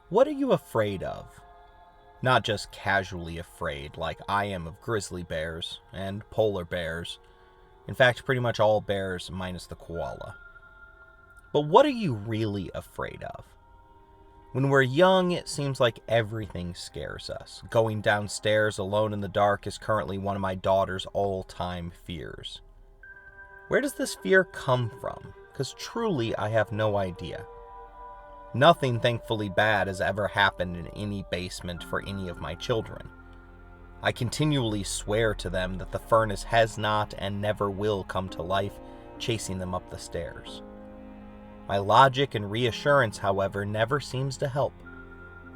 What are you afraid of? Not just casually afraid, like I am of grizzly bears and polar bears. In fact, pretty much all bears minus the koala. But what are you really afraid of? When we're young, it seems like everything scares us. Going downstairs alone in the dark is currently one of my daughter's all-time fears. Where does this fear come from? Because truly, I have no idea. Nothing thankfully bad has ever happened in any basement for any of my children. I continually swear to them that the furnace has not and never will come to life, chasing them up the stairs. My logic and reassurance, however, never seems to help.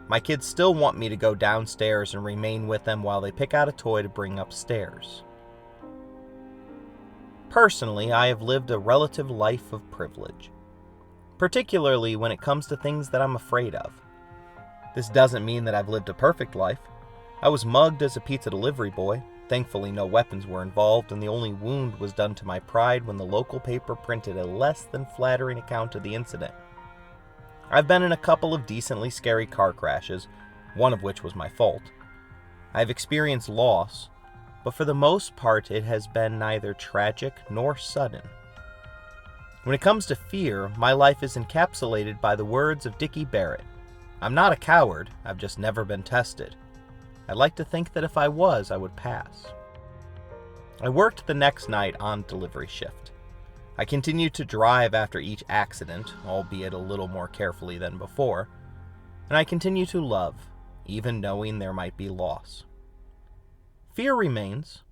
My kids still want me to go downstairs and remain with them while they pick out a toy to bring upstairs. Personally, I have lived a relative life of privilege, particularly when it comes to things that I'm afraid of. This doesn't mean that I've lived a perfect life. I was mugged as a pizza delivery boy. Thankfully, no weapons were involved, and the only wound was done to my pride when the local paper printed a less than flattering account of the incident. I've been in a couple of decently scary car crashes, one of which was my fault. I've experienced loss, but for the most part it has been neither tragic nor sudden. When it comes to fear, my life is encapsulated by the words of Dickie Barrett. I'm not a coward, I've just never been tested. I'd like to think that if I was, I would pass. I worked the next night on delivery shift. I continued to drive after each accident, albeit a little more carefully than before, and I continue to love, even knowing there might be loss. Fear remains.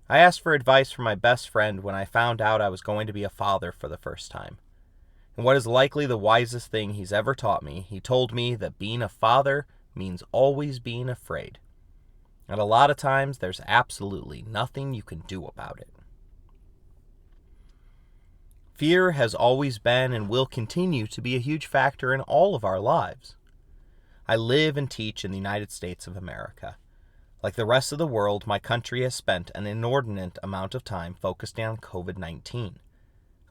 I asked for advice from my best friend when I found out I was going to be a father for the first time. And what is likely the wisest thing he's ever taught me, he told me that being a father means always being afraid. And a lot of times, there's absolutely nothing you can do about it. Fear has always been and will continue to be a huge factor in all of our lives. I live and teach in the United States of America. Like the rest of the world, my country has spent an inordinate amount of time focused on COVID-19,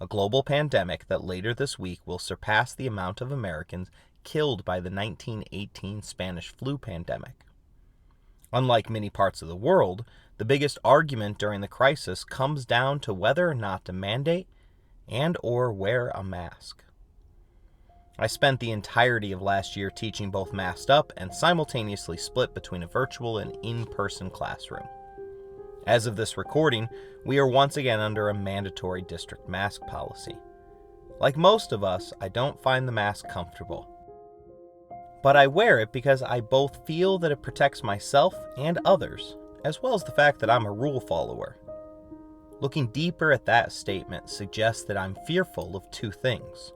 a global pandemic that later this week will surpass the amount of Americans killed by the 1918 Spanish flu pandemic. Unlike many parts of the world, the biggest argument during the crisis comes down to whether or not to mandate and/or wear a mask. I spent the entirety of last year teaching both masked up and simultaneously split between a virtual and in-person classroom. As of this recording, we are once again under a mandatory district mask policy. Like most of us, I don't find the mask comfortable. But I wear it because I both feel that it protects myself and others, as well as the fact that I'm a rule follower. Looking deeper at that statement suggests that I'm fearful of two things: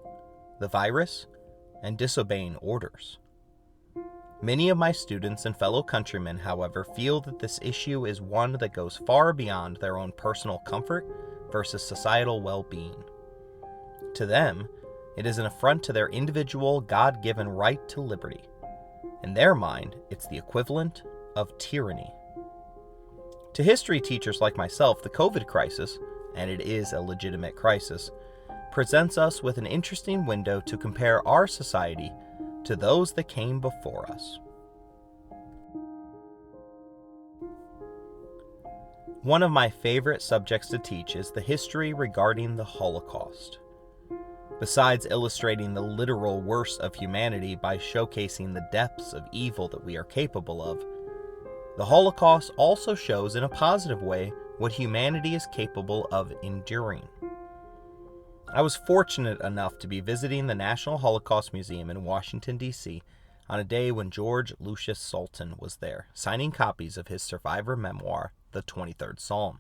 the virus and disobeying orders. Many of my students and fellow countrymen, however, feel that this issue is one that goes far beyond their own personal comfort versus societal well-being. To them, it is an affront to their individual, God-given right to liberty. In their mind, it's the equivalent of tyranny. To history teachers like myself, the COVID crisis, and it is a legitimate crisis, presents us with an interesting window to compare our society to those that came before us. One of my favorite subjects to teach is the history regarding the Holocaust. Besides illustrating the literal worst of humanity by showcasing the depths of evil that we are capable of, the Holocaust also shows in a positive way what humanity is capable of enduring. I was fortunate enough to be visiting the National Holocaust Museum in Washington, D.C. on a day when George Lucius Sultan was there, signing copies of his survivor memoir, The 23rd Psalm.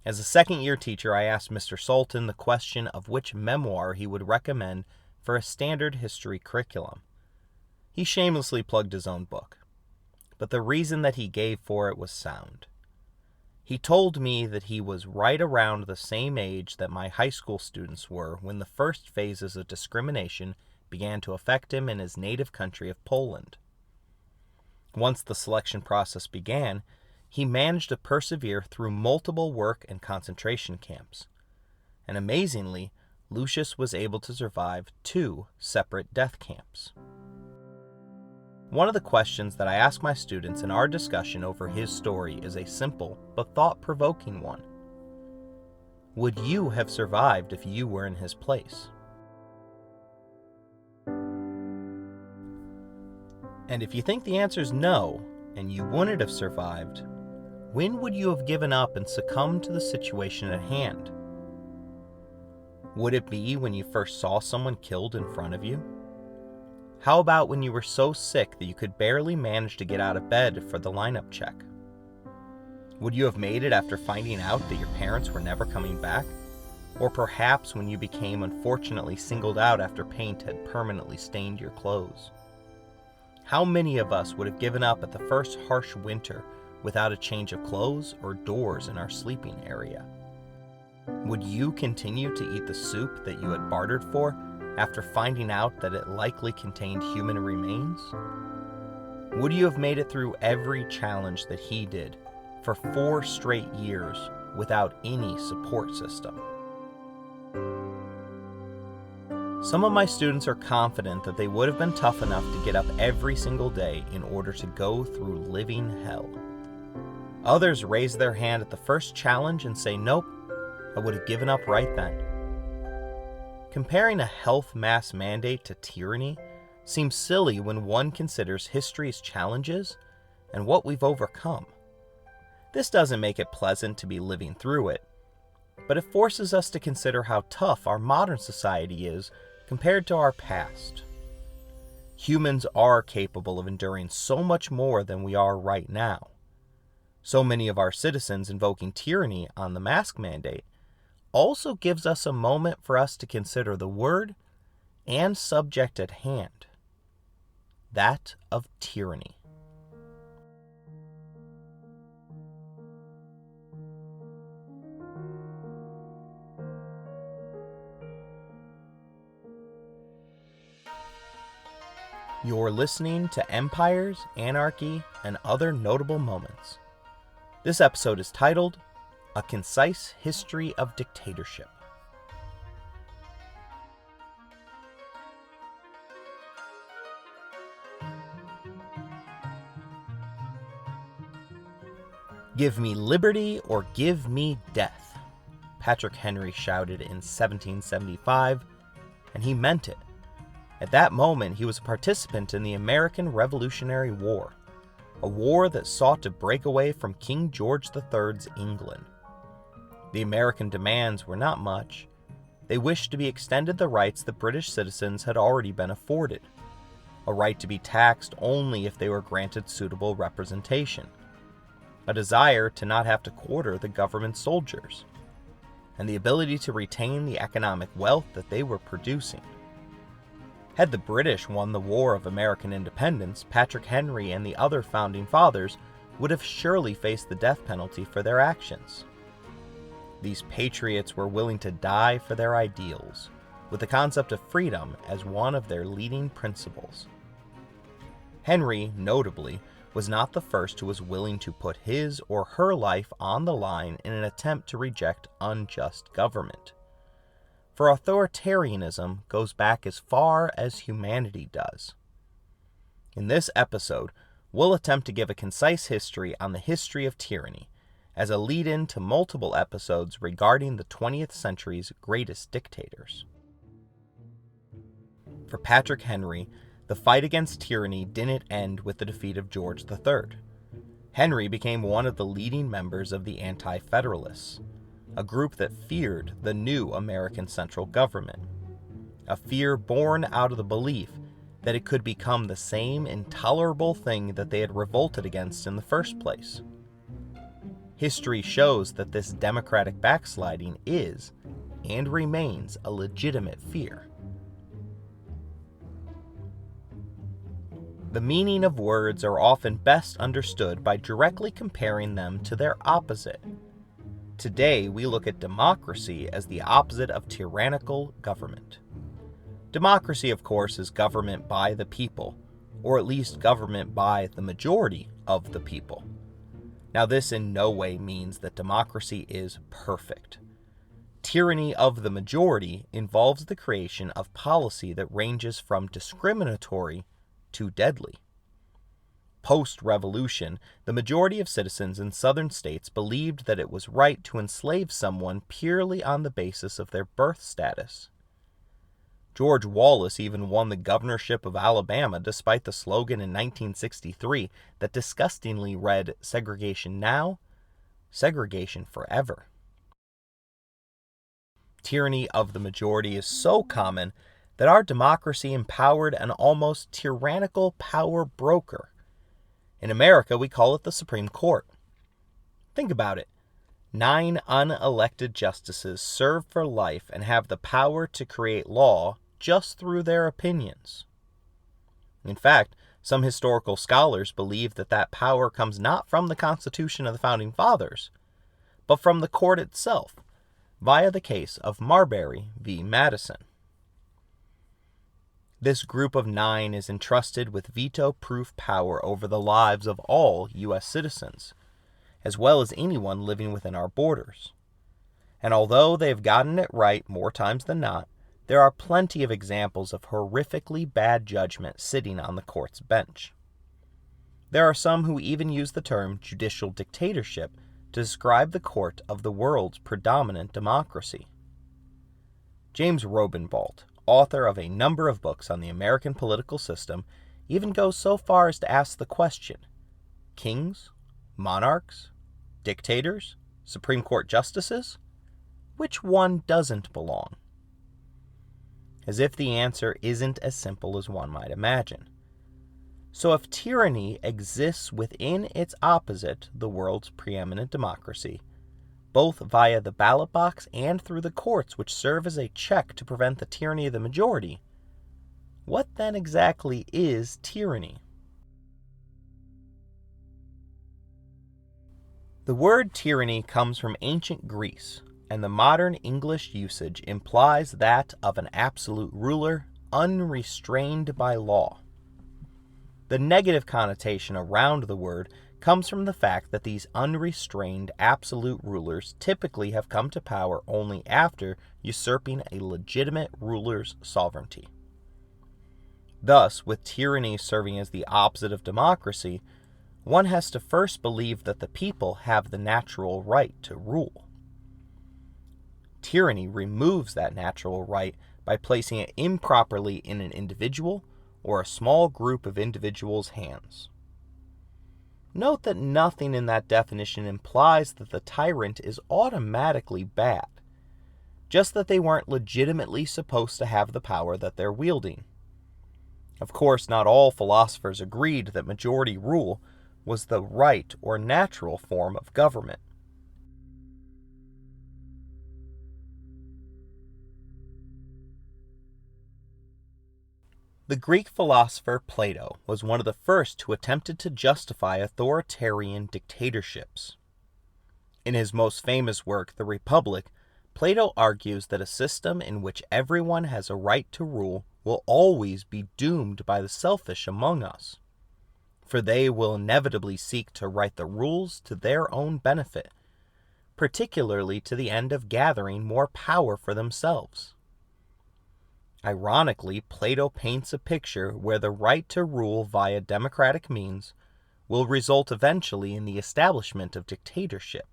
As a second-year teacher, I asked Mr. Sultan the question of which memoir he would recommend for a standard history curriculum. He shamelessly plugged his own book, but the reason that he gave for it was sound. He told me that he was right around the same age that my high school students were when the first phases of discrimination began to affect him in his native country of Poland. Once the selection process began, he managed to persevere through multiple work and concentration camps. And amazingly, Lucius was able to survive 2 separate death camps. One of the questions that I ask my students in our discussion over his story is a simple but thought-provoking one. Would you have survived if you were in his place? And if you think the answer is no, and you wouldn't have survived, when would you have given up and succumbed to the situation at hand? Would it be when you first saw someone killed in front of you? How about when you were so sick that you could barely manage to get out of bed for the lineup check? Would you have made it after finding out that your parents were never coming back? Or perhaps when you became unfortunately singled out after paint had permanently stained your clothes? How many of us would have given up at the first harsh winter without a change of clothes or doors in our sleeping area? Would you continue to eat the soup that you had bartered for after finding out that it likely contained human remains? Would you have made it through every challenge that he did for 4 straight years without any support system? Some of my students are confident that they would have been tough enough to get up every single day in order to go through living hell. Others raise their hand at the first challenge and say, nope, I would have given up right then. Comparing a health mass mandate to tyranny seems silly when one considers history's challenges and what we've overcome. This doesn't make it pleasant to be living through it, but it forces us to consider how tough our modern society is compared to our past. Humans are capable of enduring so much more than we are right now. So many of our citizens invoking tyranny on the mask mandate also gives us a moment for us to consider the word and subject at hand, that of tyranny. You're listening to Empires, Anarchy, and Other Notable Moments. This episode is titled, A Concise History of Dictatorship. Give me liberty or give me death, Patrick Henry shouted in 1775, and he meant it. At that moment, he was a participant in the American Revolutionary War, a war that sought to break away from King George III's England. The American demands were not much. They wished to be extended the rights that British citizens had already been afforded, a right to be taxed only if they were granted suitable representation, a desire to not have to quarter the government soldiers, and the ability to retain the economic wealth that they were producing. Had the British won the War of American Independence, Patrick Henry and the other founding fathers would have surely faced the death penalty for their actions. These patriots were willing to die for their ideals, with the concept of freedom as one of their leading principles. Henry, notably, was not the first who was willing to put his or her life on the line in an attempt to reject unjust government. For authoritarianism goes back as far as humanity does. In this episode, we'll attempt to give a concise history on the history of tyranny, as a lead-in to multiple episodes regarding the 20th century's greatest dictators. For Patrick Henry, the fight against tyranny didn't end with the defeat of George III. Henry became one of the leading members of the Anti-Federalists, a group that feared the new American central government, a fear born out of the belief that it could become the same intolerable thing that they had revolted against in the first place. History shows that this democratic backsliding is, and remains, a legitimate fear. The meaning of words are often best understood by directly comparing them to their opposite. Today, we look at democracy as the opposite of tyrannical government. Democracy, of course, is government by the people, or at least government by the majority of the people. Now, this in no way means that democracy is perfect. Tyranny of the majority involves the creation of policy that ranges from discriminatory to deadly. Post-revolution, the majority of citizens in southern states believed that it was right to enslave someone purely on the basis of their birth status. George Wallace even won the governorship of Alabama despite the slogan in 1963 that disgustingly read, "Segregation now, segregation forever." Tyranny of the majority is so common that our democracy empowered an almost tyrannical power broker. In America, we call it the Supreme Court. Think about it. 9 unelected justices serve for life and have the power to create law just through their opinions. In fact, some historical scholars believe that that power comes not from the Constitution of the Founding Fathers, but from the court itself, via the case of Marbury v. Madison. This group of 9 is entrusted with veto-proof power over the lives of all U.S. citizens, as well as anyone living within our borders. And although they've gotten it right more times than not, there are plenty of examples of horrifically bad judgment sitting on the court's bench. There are some who even use the term judicial dictatorship to describe the court of the world's predominant democracy. James Robenwald, author of a number of books on the American political system, even goes so far as to ask the question: kings, monarchs, dictators, Supreme Court justices? Which one doesn't belong? As if the answer isn't as simple as one might imagine. So if tyranny exists within its opposite, the world's preeminent democracy, both via the ballot box and through the courts which serve as a check to prevent the tyranny of the majority, what then exactly is tyranny? The word tyranny comes from ancient Greece, and the modern English usage implies that of an absolute ruler unrestrained by law. The negative connotation around the word comes from the fact that these unrestrained absolute rulers typically have come to power only after usurping a legitimate ruler's sovereignty. Thus, with tyranny serving as the opposite of democracy, one has to first believe that the people have the natural right to rule. Tyranny removes that natural right by placing it improperly in an individual or a small group of individuals' hands. Note that nothing in that definition implies that the tyrant is automatically bad, just that they weren't legitimately supposed to have the power that they're wielding. Of course, not all philosophers agreed that majority rule was the right or natural form of government. The Greek philosopher Plato was one of the first who attempted to justify authoritarian dictatorships. In his most famous work, The Republic, Plato argues that a system in which everyone has a right to rule will always be doomed by the selfish among us, for they will inevitably seek to write the rules to their own benefit, particularly to the end of gathering more power for themselves. Ironically, Plato paints a picture where the right to rule via democratic means will result eventually in the establishment of dictatorship.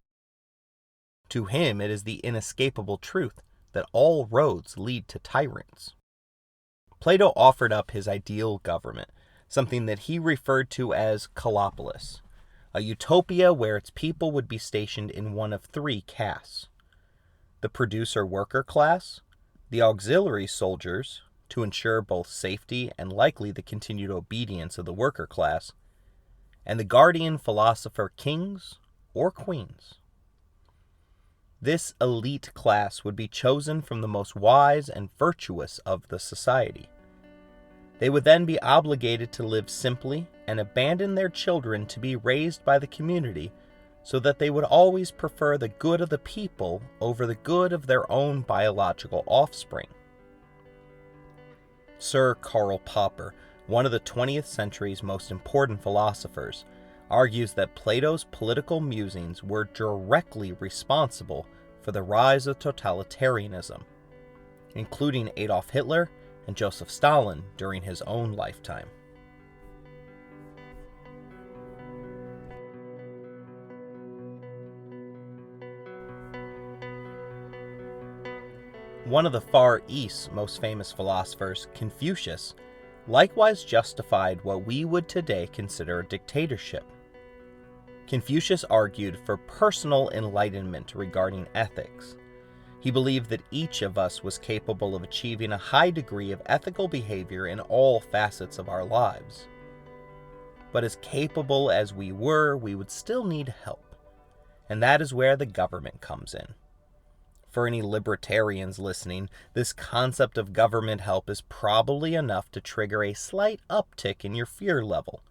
To him, it is the inescapable truth that all roads lead to tyrants. Plato offered up his ideal government, something that he referred to as Kalopolis, a utopia where its people would be stationed in one of 3 castes: the producer-worker class, the auxiliary soldiers, to ensure both safety and likely the continued obedience of the worker class, and the guardian philosopher kings or queens. This elite class would be chosen from the most wise and virtuous of the society. They would then be obligated to live simply and abandon their children to be raised by the community, so that they would always prefer the good of the people over the good of their own biological offspring. Sir Karl Popper, one of the 20th century's most important philosophers, argues that Plato's political musings were directly responsible for the rise of totalitarianism, including Adolf Hitler and Joseph Stalin during his own lifetime. One of the Far East's most famous philosophers, Confucius, likewise justified what we would today consider a dictatorship. Confucius argued for personal enlightenment regarding ethics. He believed that each of us was capable of achieving a high degree of ethical behavior in all facets of our lives. But as capable as we were, we would still need help, and that is where the government comes in. For any libertarians listening, this concept of government help is probably enough to trigger a slight uptick in your fear level.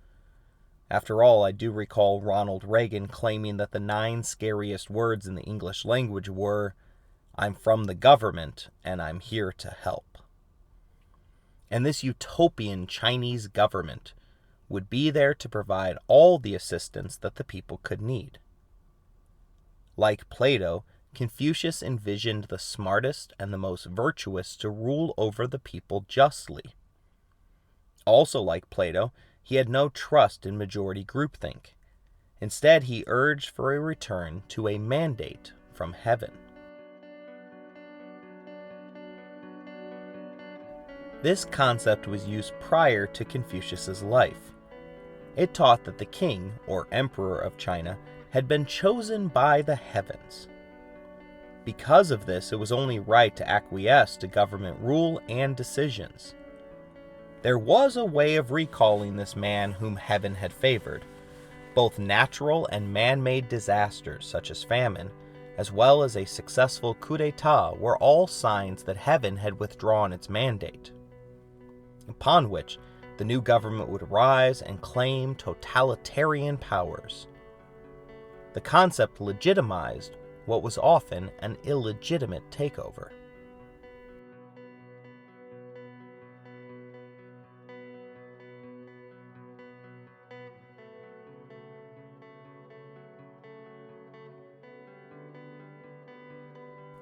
After all, I do recall Ronald Reagan claiming that the 9 scariest words in the English language were, "I'm from the government, and I'm here to help." And this utopian Chinese government would be there to provide all the assistance that the people could need. Like Plato, Confucius envisioned the smartest and the most virtuous to rule over the people justly. Also like Plato, he had no trust in majority groupthink. Instead, he urged for a return to a mandate from heaven. This concept was used prior to Confucius's life. It taught that the king, or emperor of China, had been chosen by the heavens. Because of this, it was only right to acquiesce to government rule and decisions. There was a way of recalling this man whom heaven had favored. Both natural and man-made disasters, such as famine, as well as a successful coup d'etat, were all signs that heaven had withdrawn its mandate. Upon which, the new government would rise and claim totalitarian powers. The concept legitimized what was often an illegitimate takeover.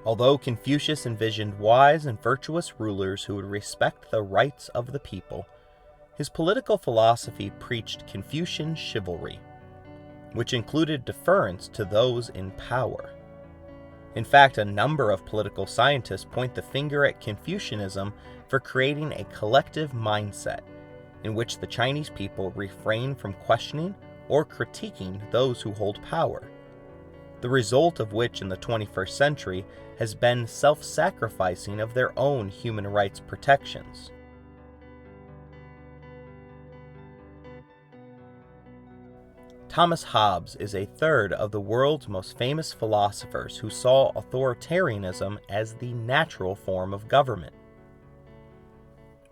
Although Confucius envisioned wise and virtuous rulers who would respect the rights of the people, his political philosophy preached Confucian chivalry, which included deference to those in power. In fact, a number of political scientists point the finger at Confucianism for creating a collective mindset in which the Chinese people refrain from questioning or critiquing those who hold power, the result of which in the 21st century has been self-sacrificing of their own human rights protections. Thomas Hobbes is a third of the world's most famous philosophers who saw authoritarianism as the natural form of government.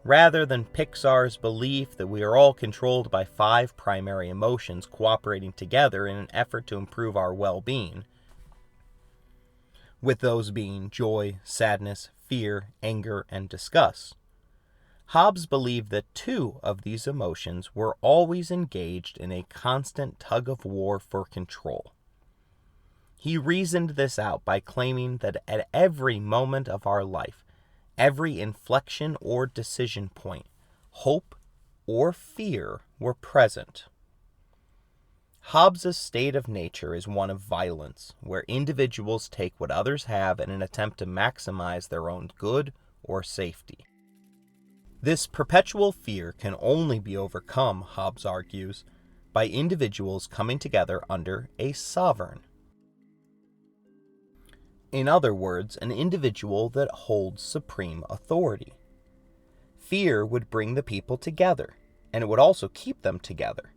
Rather than Pixar's belief that we are all controlled by 5 primary emotions cooperating together in an effort to improve our well-being, with those being joy, sadness, fear, anger, and disgust, Hobbes believed that 2 of these emotions were always engaged in a constant tug-of-war for control. He reasoned this out by claiming that at every moment of our life, every inflection or decision point, hope or fear were present. Hobbes' state of nature is one of violence, where individuals take what others have in an attempt to maximize their own good or safety. This perpetual fear can only be overcome, Hobbes argues, by individuals coming together under a sovereign. In other words, an individual that holds supreme authority. Fear would bring the people together, and it would also keep them together.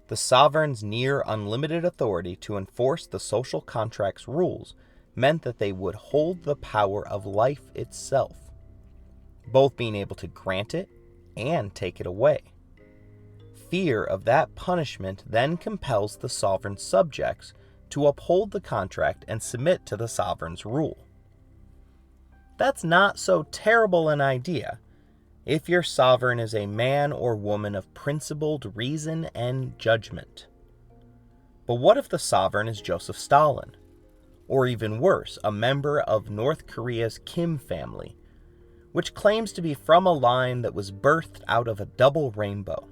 The sovereign's near unlimited authority to enforce the social contract's rules meant that they would hold the power of life itself, both being able to grant it and take it away. Fear of that punishment then compels the sovereign's subjects to uphold the contract and submit to the sovereign's rule. That's not so terrible an idea if your sovereign is a man or woman of principled reason and judgment. But what if the sovereign is Joseph Stalin? Or even worse, a member of North Korea's Kim family, which claims to be from a line that was birthed out of a double rainbow.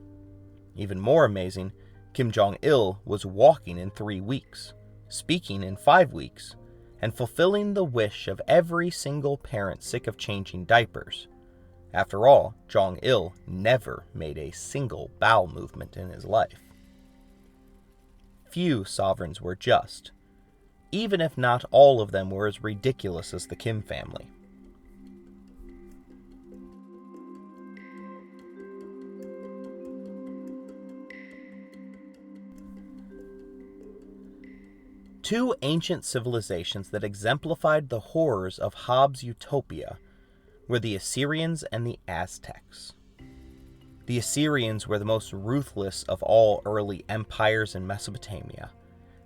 Even more amazing, Kim Jong-il was walking in 3 weeks, speaking in 5 weeks, and fulfilling the wish of every single parent sick of changing diapers. After all, Jong-il never made a single bowel movement in his life. Few sovereigns were just, even if not all of them were as ridiculous as the Kim family. Two ancient civilizations that exemplified the horrors of Hobbes' utopia were the Assyrians and the Aztecs. The Assyrians were the most ruthless of all early empires in Mesopotamia.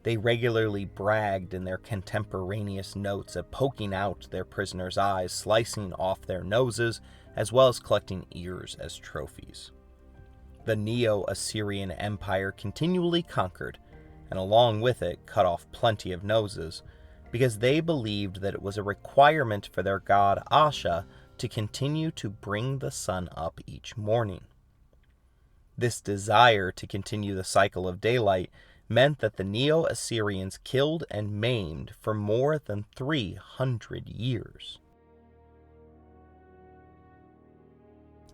They regularly bragged in their contemporaneous notes of poking out their prisoners' eyes, slicing off their noses, as well as collecting ears as trophies. The Neo-Assyrian Empire continually conquered, and along with it cut off plenty of noses, because they believed that it was a requirement for their god Asha to continue to bring the sun up each morning. This desire to continue the cycle of daylight meant that the Neo-Assyrians killed and maimed for more than 300 years.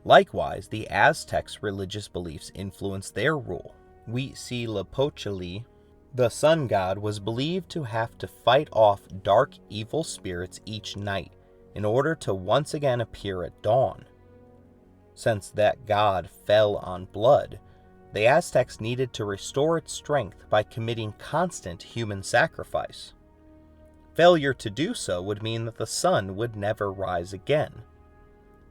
Likewise, the Aztecs' religious beliefs influenced their rule. Huitzilopochtli, the sun god, was believed to have to fight off dark, evil spirits each night in order to once again appear at dawn. Since that god fell on blood, the Aztecs needed to restore its strength by committing constant human sacrifice. Failure to do so would mean that the sun would never rise again.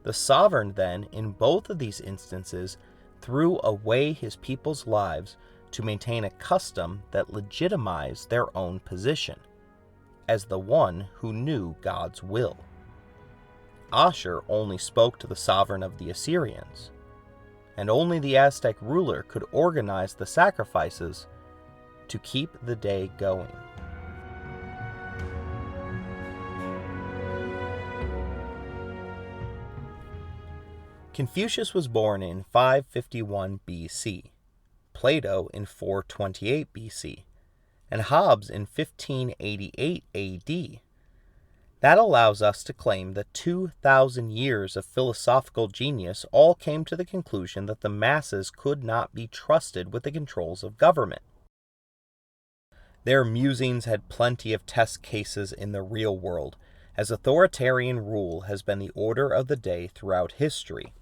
The sovereign then, in both of these instances, threw away his people's lives to maintain a custom that legitimized their own position, as the one who knew God's will. Ashur only spoke to the sovereign of the Assyrians, and only the Aztec ruler could organize the sacrifices to keep the day going. Confucius was born in 551 BC, Plato in 428 BC, and Hobbes in 1588 AD. That allows us to claim that 2,000 years of philosophical genius all came to the conclusion that the masses could not be trusted with the controls of government. Their musings had plenty of test cases in the real world, as authoritarian rule has been the order of the day throughout history.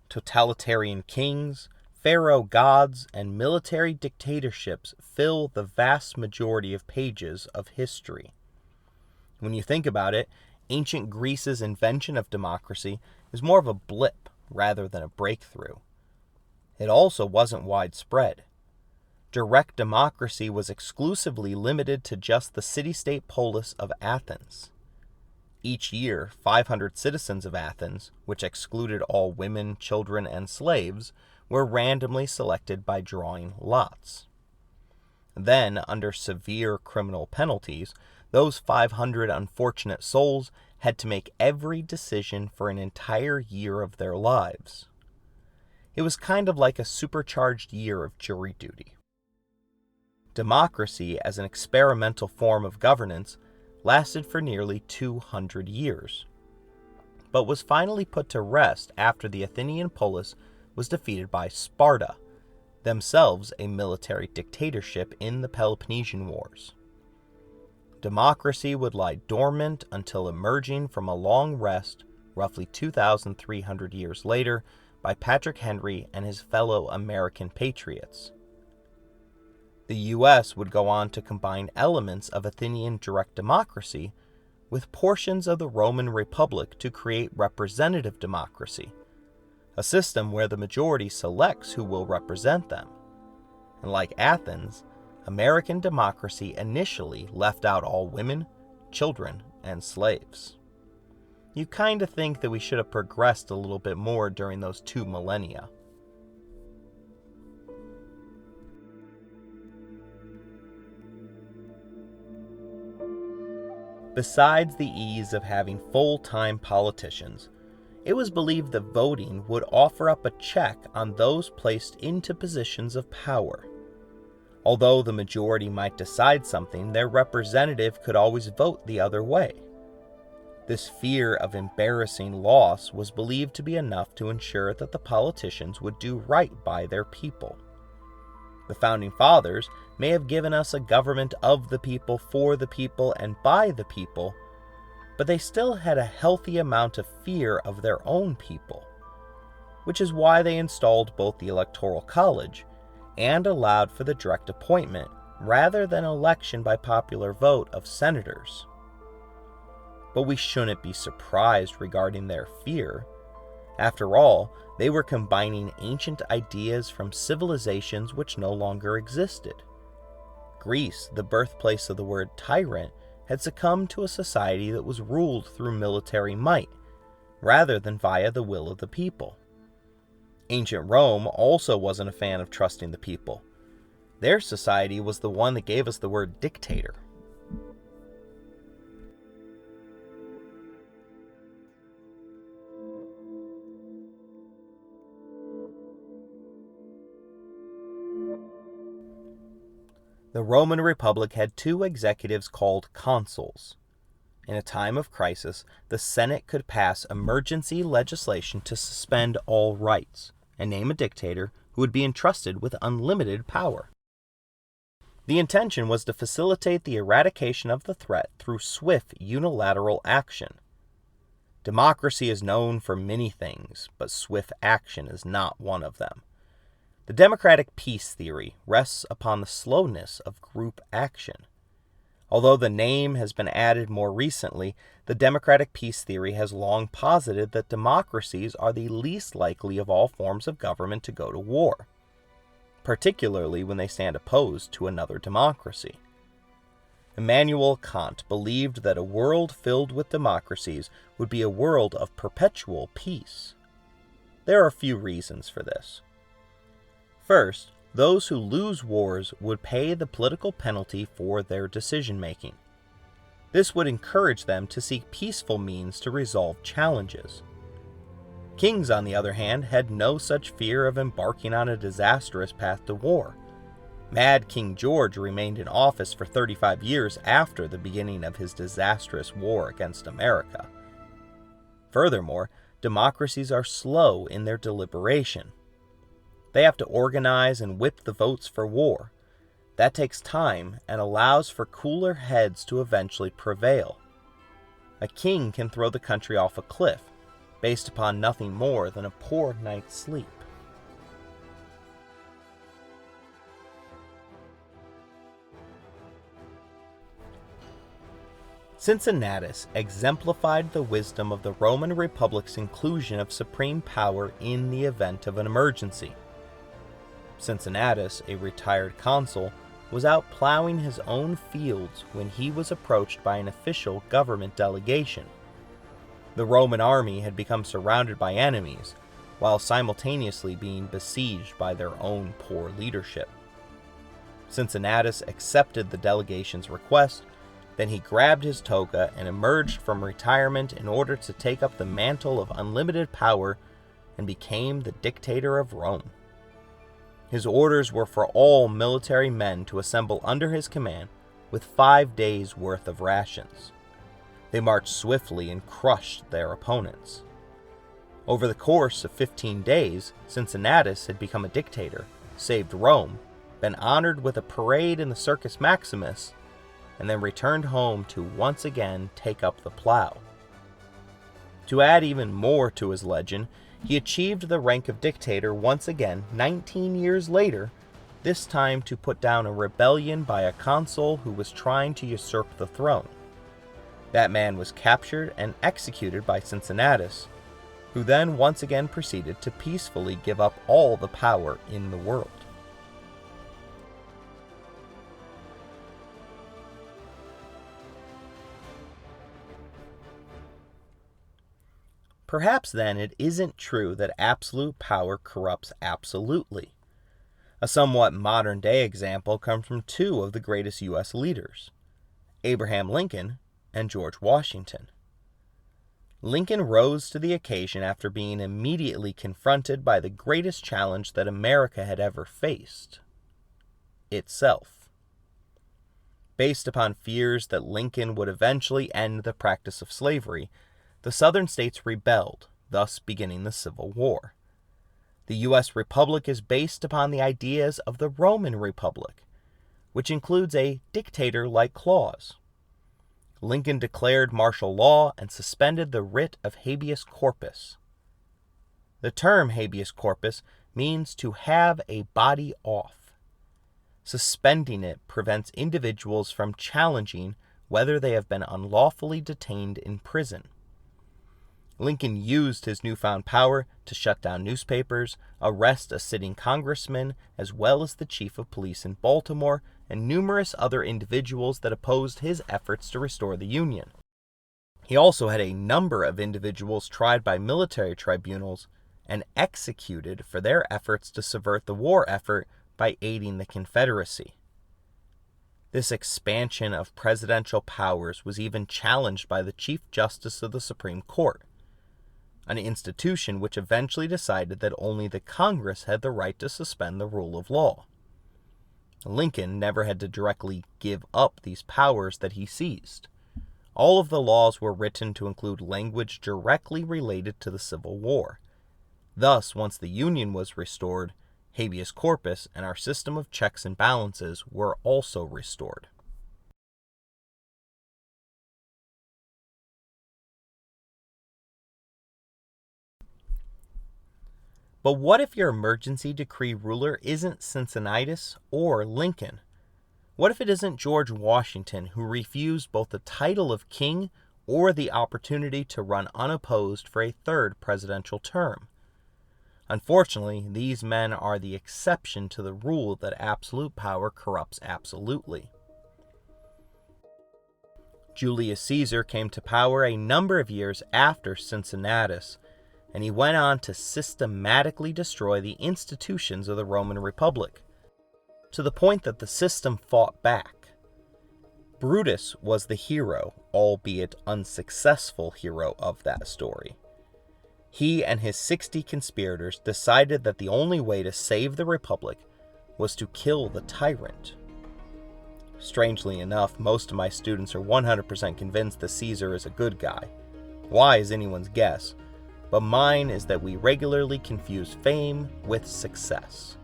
Totalitarian kings, pharaoh gods, and military dictatorships fill the vast majority of pages of history. When you think about it, ancient Greece's invention of democracy is more of a blip rather than a breakthrough. It also wasn't widespread. Direct democracy was exclusively limited to just the city-state polis of Athens. Each year, 500 citizens of Athens, which excluded all women, children, and slaves, were randomly selected by drawing lots. Then, under severe criminal penalties, those 500 unfortunate souls had to make every decision for an entire year of their lives. It was kind of like a supercharged year of jury duty. Democracy, as an experimental form of governance, lasted for nearly 200 years, but was finally put to rest after the Athenian polis was defeated by Sparta, themselves a military dictatorship in the Peloponnesian Wars. Democracy would lie dormant until emerging from a long rest, roughly 2,300 years later, by Patrick Henry and his fellow American patriots. The U.S. would go on to combine elements of Athenian direct democracy with portions of the Roman Republic to create representative democracy, a system where the majority selects who will represent them. And like Athens, American democracy initially left out all women, children, and slaves. You kind of think that we should have progressed a little bit more during those 2 millennia. Besides the ease of having full-time politicians, it was believed that voting would offer up a check on those placed into positions of power. Although the majority might decide something, their representative could always vote the other way. This fear of embarrassing loss was believed to be enough to ensure that the politicians would do right by their people. The Founding Fathers may have given us a government of the people, for the people, and by the people, but they still had a healthy amount of fear of their own people, which is why they installed both the Electoral College and allowed for the direct appointment rather than election by popular vote of senators. But we shouldn't be surprised regarding their fear. After all, they were combining ancient ideas from civilizations which no longer existed. Greece, the birthplace of the word tyrant, had succumbed to a society that was ruled through military might, rather than via the will of the people. Ancient Rome also wasn't a fan of trusting the people. Their society was the one that gave us the word dictator. The Roman Republic had two executives called consuls. In a time of crisis, the Senate could pass emergency legislation to suspend all rights and name a dictator who would be entrusted with unlimited power. The intention was to facilitate the eradication of the threat through swift unilateral action. Democracy is known for many things, but swift action is not one of them. The democratic peace theory rests upon the slowness of group action. Although the name has been added more recently, the democratic peace theory has long posited that democracies are the least likely of all forms of government to go to war, particularly when they stand opposed to another democracy. Immanuel Kant believed that a world filled with democracies would be a world of perpetual peace. There are a few reasons for this. First, those who lose wars would pay the political penalty for their decision-making. This would encourage them to seek peaceful means to resolve challenges. Kings, on the other hand, had no such fear of embarking on a disastrous path to war. Mad King George remained in office for 35 years after the beginning of his disastrous war against America. Furthermore, democracies are slow in their deliberation. They have to organize and whip the votes for war. That takes time and allows for cooler heads to eventually prevail. A king can throw the country off a cliff, based upon nothing more than a poor night's sleep. Cincinnatus exemplified the wisdom of the Roman Republic's inclusion of supreme power in the event of an emergency. Cincinnatus, a retired consul, was out plowing his own fields when he was approached by an official government delegation. The Roman army had become surrounded by enemies, while simultaneously being besieged by their own poor leadership. Cincinnatus accepted the delegation's request, then he grabbed his toga and emerged from retirement in order to take up the mantle of unlimited power and became the dictator of Rome. His orders were for all military men to assemble under his command with 5 days' worth of rations. They marched swiftly and crushed their opponents. Over the course of 15 days, Cincinnatus had become a dictator, saved Rome, been honored with a parade in the Circus Maximus, and then returned home to once again take up the plow. To add even more to his legend, he achieved the rank of dictator once again 19 years later, this time to put down a rebellion by a consul who was trying to usurp the throne. That man was captured and executed by Cincinnatus, who then once again proceeded to peacefully give up all the power in the world. Perhaps then it isn't true that absolute power corrupts absolutely. A somewhat modern-day example comes from two of the greatest U.S. leaders, Abraham Lincoln and George Washington. Lincoln rose to the occasion after being immediately confronted by the greatest challenge that America had ever faced: itself. Based upon fears that Lincoln would eventually end the practice of slavery, the Southern states rebelled, thus beginning the Civil War. The U.S. Republic is based upon the ideas of the Roman Republic, which includes a dictator-like clause. Lincoln declared martial law and suspended the writ of habeas corpus. The term habeas corpus means to have a body off. Suspending it prevents individuals from challenging whether they have been unlawfully detained in prison. Lincoln used his newfound power to shut down newspapers, arrest a sitting congressman, as well as the chief of police in Baltimore, and numerous other individuals that opposed his efforts to restore the Union. He also had a number of individuals tried by military tribunals and executed for their efforts to subvert the war effort by aiding the Confederacy. This expansion of presidential powers was even challenged by the Chief Justice of the Supreme Court, an institution which eventually decided that only the Congress had the right to suspend the rule of law. Lincoln never had to directly give up these powers that he seized. All of the laws were written to include language directly related to the Civil War. Thus, once the Union was restored, habeas corpus and our system of checks and balances were also restored. But what if your emergency decree ruler isn't Cincinnatus or Lincoln? What if it isn't George Washington, who refused both the title of king or the opportunity to run unopposed for a third presidential term? Unfortunately, these men are the exception to the rule that absolute power corrupts absolutely. Julius Caesar came to power a number of years after Cincinnatus, and he went on to systematically destroy the institutions of the Roman Republic, to the point that the system fought back. Brutus was the hero, albeit unsuccessful hero of that story. He and his 60 conspirators decided that the only way to save the Republic was to kill the tyrant. Strangely enough, most of my students are 100% convinced that Caesar is a good guy. Why is anyone's guess? But mine is that we regularly confuse fame with success.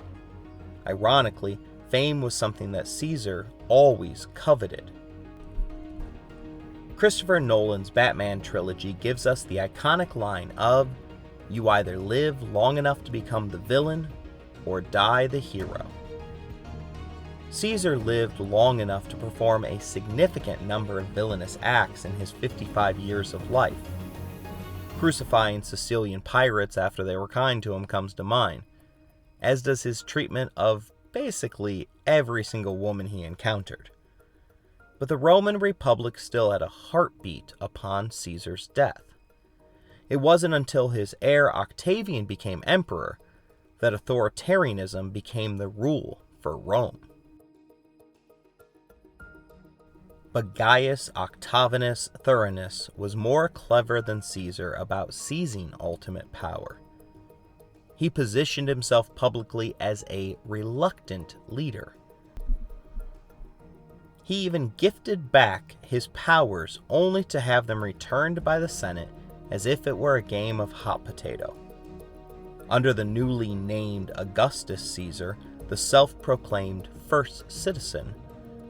Ironically, fame was something that Caesar always coveted. Christopher Nolan's Batman trilogy gives us the iconic line of, "You either live long enough to become the villain, or die the hero." Caesar lived long enough to perform a significant number of villainous acts in his 55 years of life. Crucifying Sicilian pirates after they were kind to him comes to mind, as does his treatment of basically every single woman he encountered. But the Roman Republic still had a heartbeat upon Caesar's death. It wasn't until his heir Octavian became emperor that authoritarianism became the rule for Rome. But Gaius Octavianus Thurinus was more clever than Caesar about seizing ultimate power. He positioned himself publicly as a reluctant leader. He even gifted back his powers only to have them returned by the Senate as if it were a game of hot potato. Under the newly named Augustus Caesar, the self-proclaimed first citizen,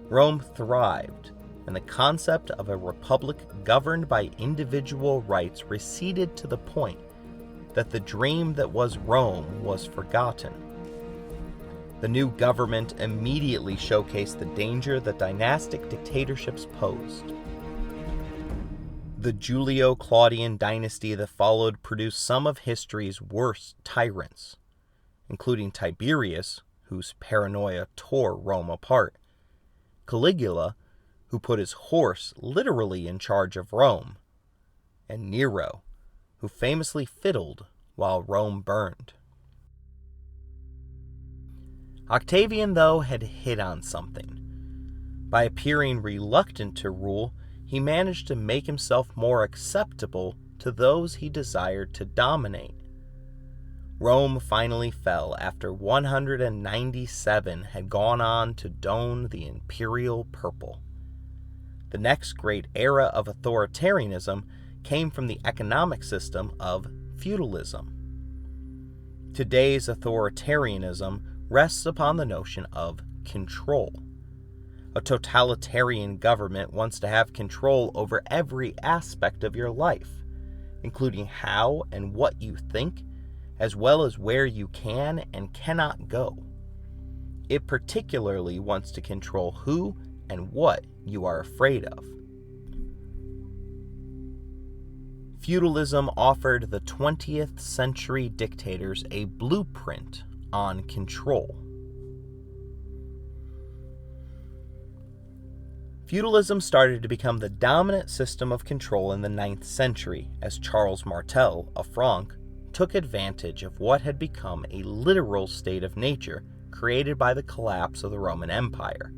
Rome thrived, and the concept of a republic governed by individual rights receded to the point that the dream that was Rome was forgotten. The new government immediately showcased the danger that dynastic dictatorships posed. The Julio-Claudian dynasty that followed produced some of history's worst tyrants, including Tiberius, whose paranoia tore Rome apart, Caligula, who put his horse literally in charge of Rome, and Nero, who famously fiddled while Rome burned. Octavian, though, had hit on something. By appearing reluctant to rule, he managed to make himself more acceptable to those he desired to dominate. Rome finally fell after 197 had gone on to don the imperial purple. The next great era of authoritarianism came from the economic system of feudalism. Today's authoritarianism rests upon the notion of control. A totalitarian government wants to have control over every aspect of your life, including how and what you think, as well as where you can and cannot go. It particularly wants to control who and what you are afraid of. Feudalism offered the 20th century dictators a blueprint on control. Feudalism started to become the dominant system of control in the 9th century as Charles Martel, a Franc, took advantage of what had become a literal state of nature created by the collapse of the Roman Empire.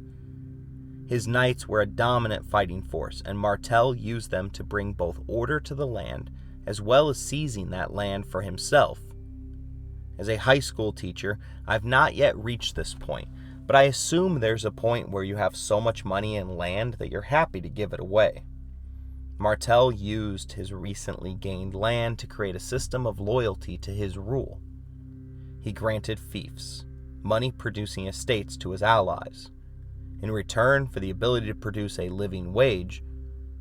His knights were a dominant fighting force, and Martel used them to bring both order to the land as well as seizing that land for himself. As a high school teacher, I've not yet reached this point, but I assume there's a point where you have so much money and land that you're happy to give it away. Martel used his recently gained land to create a system of loyalty to his rule. He granted fiefs, money-producing estates to his allies. In return for the ability to produce a living wage,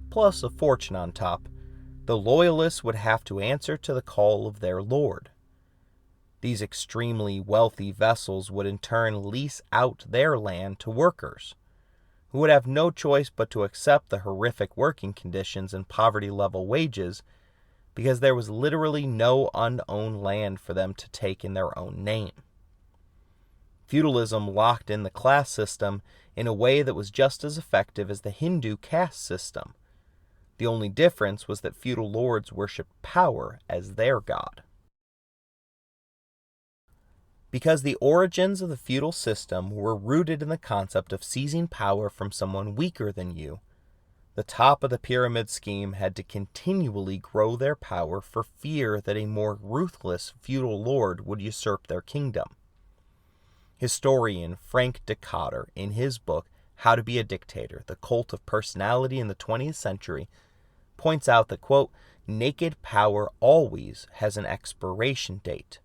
plus a fortune on top, the loyalists would have to answer to the call of their lord. These extremely wealthy vassals would in turn lease out their land to workers, who would have no choice but to accept the horrific working conditions and poverty-level wages because there was literally no unowned land for them to take in their own name. Feudalism locked in the class system in a way that was just as effective as the Hindu caste system. The only difference was that feudal lords worshipped power as their god. Because the origins of the feudal system were rooted in the concept of seizing power from someone weaker than you, the top of the pyramid scheme had to continually grow their power for fear that a more ruthless feudal lord would usurp their kingdom. Historian Frank Decatur, in his book How to Be a Dictator, The Cult of Personality in the 20th Century, points out that, quote, naked power always has an expiration date.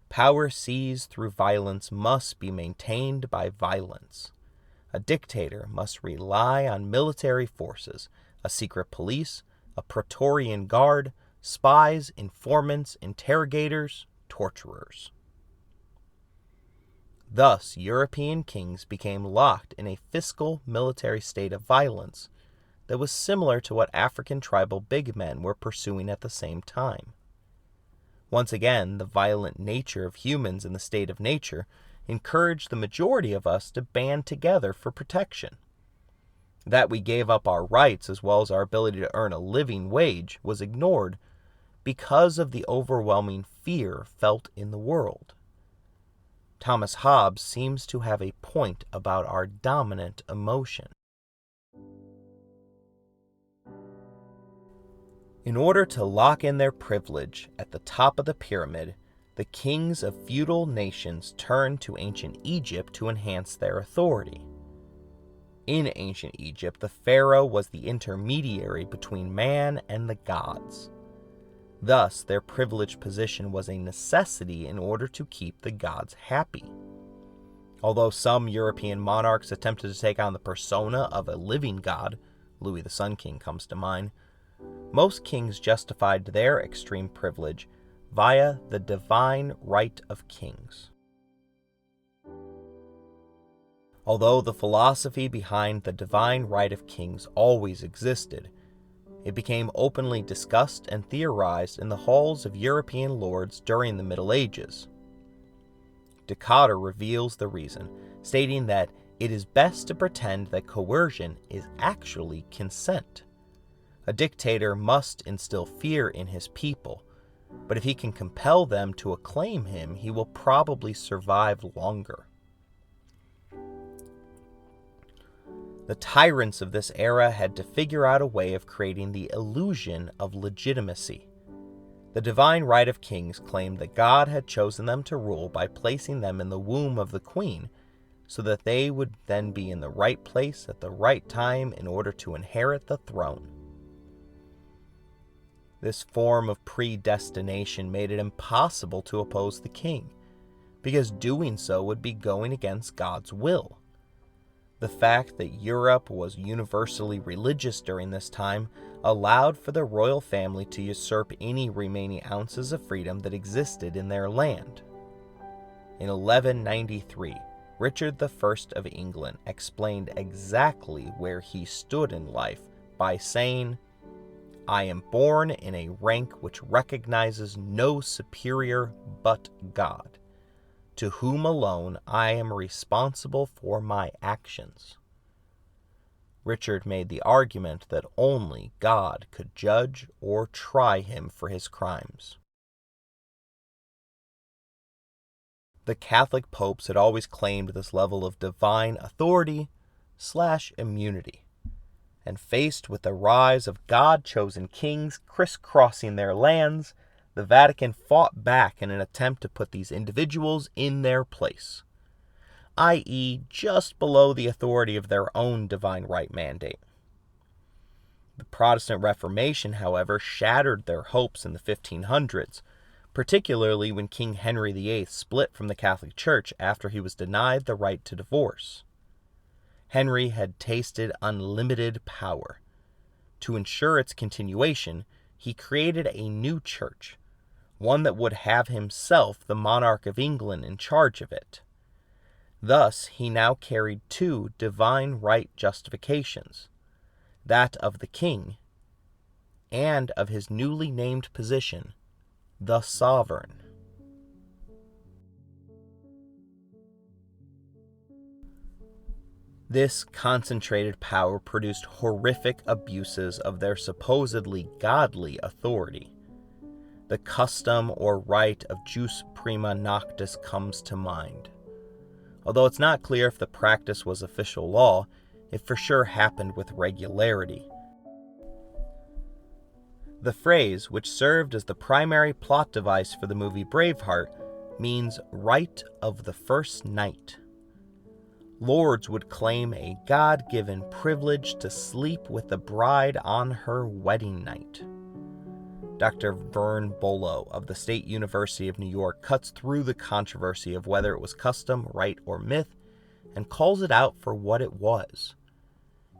Power seized through violence must be maintained by violence. A dictator must rely on military forces, a secret police, a praetorian guard, spies, informants, interrogators, torturers. Thus, European kings became locked in a fiscal military state of violence that was similar to what African tribal big men were pursuing at the same time. Once again, the violent nature of humans in the state of nature encouraged the majority of us to band together for protection. That we gave up our rights as well as our ability to earn a living wage was ignored because of the overwhelming fear felt in the world. Thomas Hobbes seems to have a point about our dominant emotion. In order to lock in their privilege at the top of the pyramid, the kings of feudal nations turned to ancient Egypt to enhance their authority. In ancient Egypt, the pharaoh was the intermediary between man and the gods. Thus, their privileged position was a necessity in order to keep the gods happy. Although some European monarchs attempted to take on the persona of a living god, Louis the Sun King comes to mind, most kings justified their extreme privilege via the divine right of kings. Although the philosophy behind the divine right of kings always existed, it became openly discussed and theorized in the halls of European lords during the Middle Ages. Decatur reveals the reason, stating that it is best to pretend that coercion is actually consent. A dictator must instill fear in his people, but if he can compel them to acclaim him, he will probably survive longer. The tyrants of this era had to figure out a way of creating the illusion of legitimacy. The divine right of kings claimed that God had chosen them to rule by placing them in the womb of the queen, so that they would then be in the right place at the right time in order to inherit the throne. This form of predestination made it impossible to oppose the king, because doing so would be going against God's will. The fact that Europe was universally religious during this time allowed for the royal family to usurp any remaining ounces of freedom that existed in their land. In 1193, Richard I of England explained exactly where he stood in life by saying, "I am born in a rank which recognizes no superior but God, to whom alone I am responsible for my actions." Richard made the argument that only God could judge or try him for his crimes. The Catholic popes had always claimed this level of divine authority/immunity, and faced with the rise of God-chosen kings crisscrossing their lands, the Vatican fought back in an attempt to put these individuals in their place, i.e., just below the authority of their own divine right mandate. The Protestant Reformation, however, shattered their hopes in the 1500s, particularly when King Henry VIII split from the Catholic Church after he was denied the right to divorce. Henry had tasted unlimited power. To ensure its continuation, he created a new church, one that would have himself, the monarch of England, in charge of it. Thus, he now carried two divine right justifications, that of the king and of his newly named position, the sovereign. This concentrated power produced horrific abuses of their supposedly godly authority. The custom or right of jus prima noctis comes to mind. Although it's not clear if the practice was official law, it for sure happened with regularity. The phrase, which served as the primary plot device for the movie Braveheart, means right of the first night. Lords would claim a God-given privilege to sleep with the bride on her wedding night. Dr. Vern Bolo of the State University of New York cuts through the controversy of whether it was custom, right, or myth, and calls it out for what it was.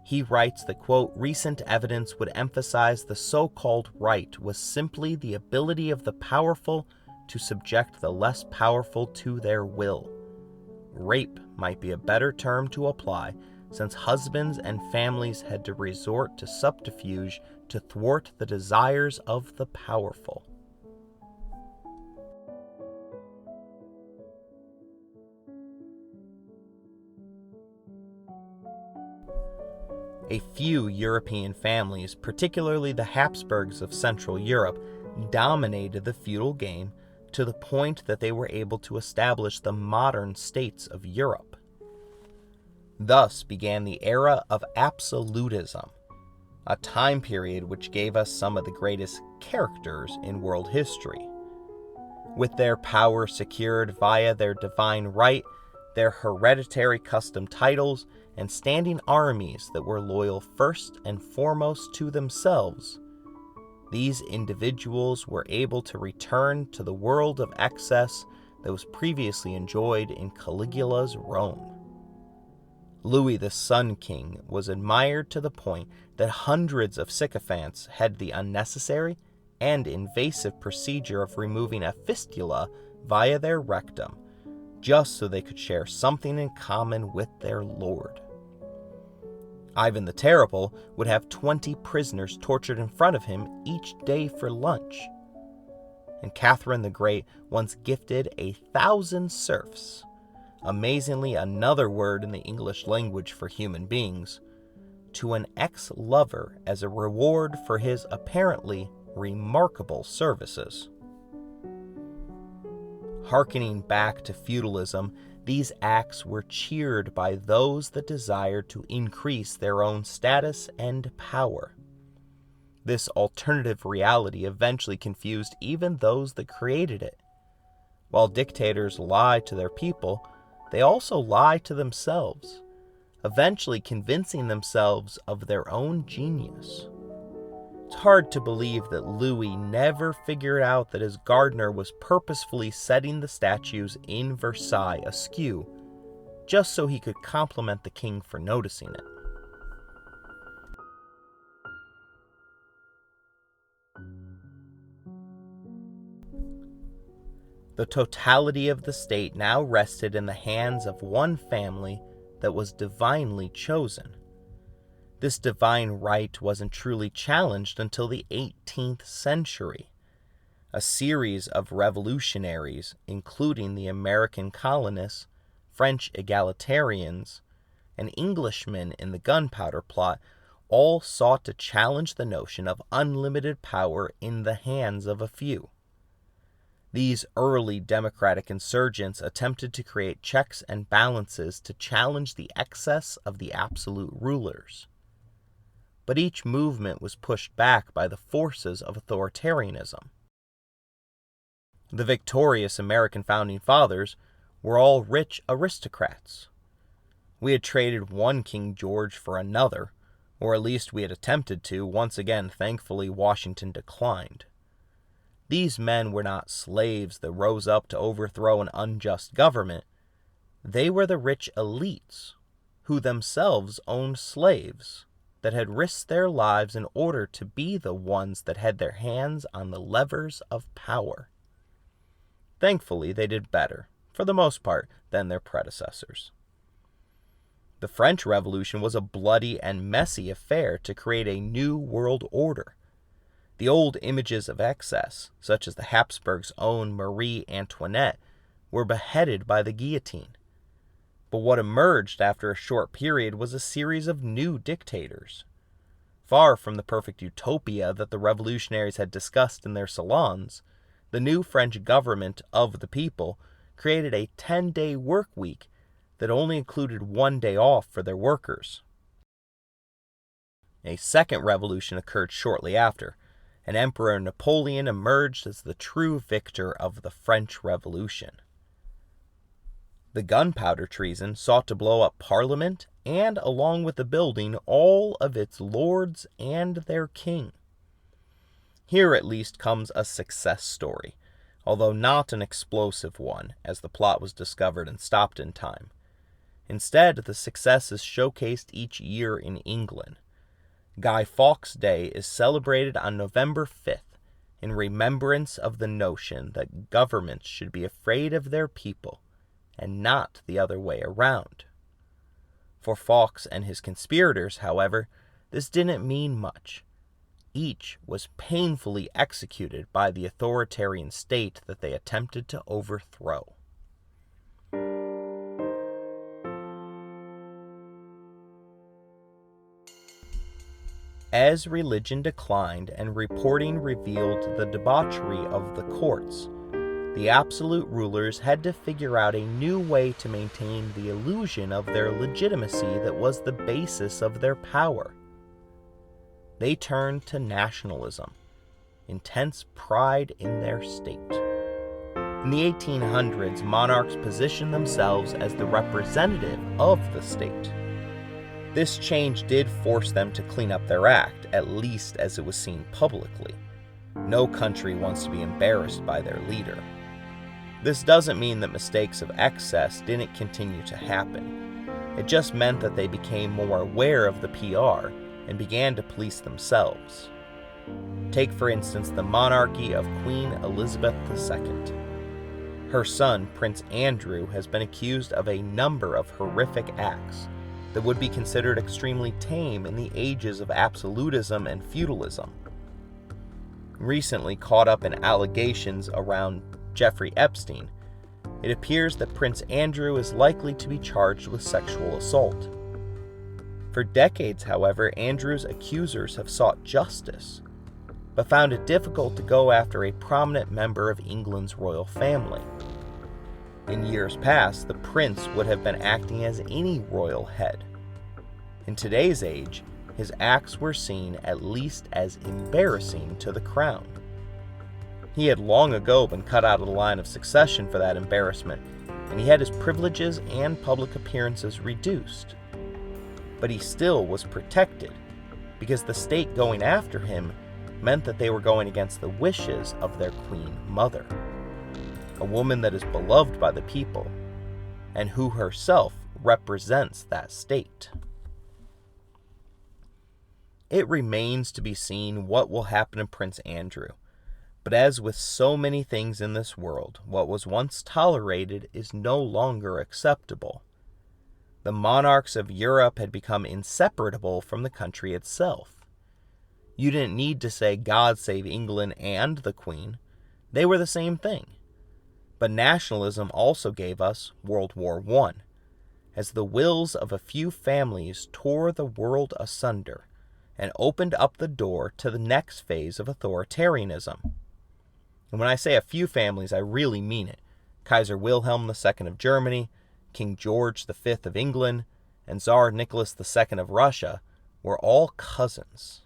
He writes that, quote, "Recent evidence would emphasize the so-called right was simply the ability of the powerful to subject the less powerful to their will. Rape might be a better term to apply, since husbands and families had to resort to subterfuge to thwart the desires of the powerful." A few European families, particularly the Habsburgs of Central Europe, dominated the feudal game to the point that they were able to establish the modern states of Europe. Thus began the era of absolutism, a time period which gave us some of the greatest characters in world history. With their power secured via their divine right, their hereditary custom titles, and standing armies that were loyal first and foremost to themselves, these individuals were able to return to the world of excess that was previously enjoyed in Caligula's Rome. Louis the Sun King was admired to the point that hundreds of sycophants had the unnecessary and invasive procedure of removing a fistula via their rectum, just so they could share something in common with their lord. Ivan the Terrible would have 20 prisoners tortured in front of him each day for lunch. And Catherine the Great once gifted 1,000 serfs, amazingly another word in the English language for human beings, to an ex-lover as a reward for his apparently remarkable services. Harkening back to feudalism, these acts were cheered by those that desired to increase their own status and power. This alternative reality eventually confused even those that created it. While dictators lie to their people, they also lie to themselves, eventually convincing themselves of their own genius. It's hard to believe that Louis never figured out that his gardener was purposefully setting the statues in Versailles askew, just so he could compliment the king for noticing it. The totality of the state now rested in the hands of one family that was divinely chosen. This divine right wasn't truly challenged until the 18th century. A series of revolutionaries, including the American colonists, French egalitarians, and Englishmen in the Gunpowder Plot, all sought to challenge the notion of unlimited power in the hands of a few. These early democratic insurgents attempted to create checks and balances to challenge the excess of the absolute rulers. But each movement was pushed back by the forces of authoritarianism. The victorious American founding fathers were all rich aristocrats. We had traded one King George for another, or at least we had attempted to. Once again, thankfully, Washington declined. These men were not slaves that rose up to overthrow an unjust government. They were the rich elites, who themselves owned slaves, that had risked their lives in order to be the ones that had their hands on the levers of power. Thankfully, they did better, for the most part, than their predecessors. The French Revolution was a bloody and messy affair to create a new world order. The old images of excess, such as the Habsburgs' own Marie Antoinette, were beheaded by the guillotine. But what emerged after a short period was a series of new dictators. Far from the perfect utopia that the revolutionaries had discussed in their salons, the new French government of the people created a 10-day work week that only included one day off for their workers. A second revolution occurred shortly after, and Emperor Napoleon emerged as the true victor of the French Revolution. The gunpowder treason sought to blow up Parliament and, along with the building, all of its lords and their king. Here at least comes a success story, although not an explosive one, as the plot was discovered and stopped in time. Instead, the success is showcased each year in England. Guy Fawkes Day is celebrated on November 5th in remembrance of the notion that governments should be afraid of their people and not the other way around. For Fawkes and his conspirators, however, this didn't mean much. Each was painfully executed by the authoritarian state that they attempted to overthrow. As religion declined and reporting revealed the debauchery of the courts, the absolute rulers had to figure out a new way to maintain the illusion of their legitimacy that was the basis of their power. They turned to nationalism, intense pride in their state. In the 1800s, monarchs positioned themselves as the representative of the state. This change did force them to clean up their act, at least as it was seen publicly. No country wants to be embarrassed by their leader. This doesn't mean that mistakes of excess didn't continue to happen. It just meant that they became more aware of the PR and began to police themselves. Take, for instance, the monarchy of Queen Elizabeth II. Her son, Prince Andrew, has been accused of a number of horrific acts that would be considered extremely tame in the ages of absolutism and feudalism. Recently caught up in allegations around Jeffrey Epstein, it appears that Prince Andrew is likely to be charged with sexual assault. For decades, however, Andrew's accusers have sought justice, but found it difficult to go after a prominent member of England's royal family. In years past, the prince would have been acting as any royal head. In today's age, his acts were seen at least as embarrassing to the crown. He had long ago been cut out of the line of succession for that embarrassment, and he had his privileges and public appearances reduced. But he still was protected, because the state going after him meant that they were going against the wishes of their queen mother, a woman that is beloved by the people, and who herself represents that state. It remains to be seen what will happen to Prince Andrew, but as with so many things in this world, what was once tolerated is no longer acceptable. The monarchs of Europe had become inseparable from the country itself. You didn't need to say God save England and the Queen. They were the same thing. But nationalism also gave us World War I, as the wills of a few families tore the world asunder and opened up the door to the next phase of authoritarianism. And when I say a few families, I really mean it. Kaiser Wilhelm II of Germany, King George V of England, and Tsar Nicholas II of Russia were all cousins.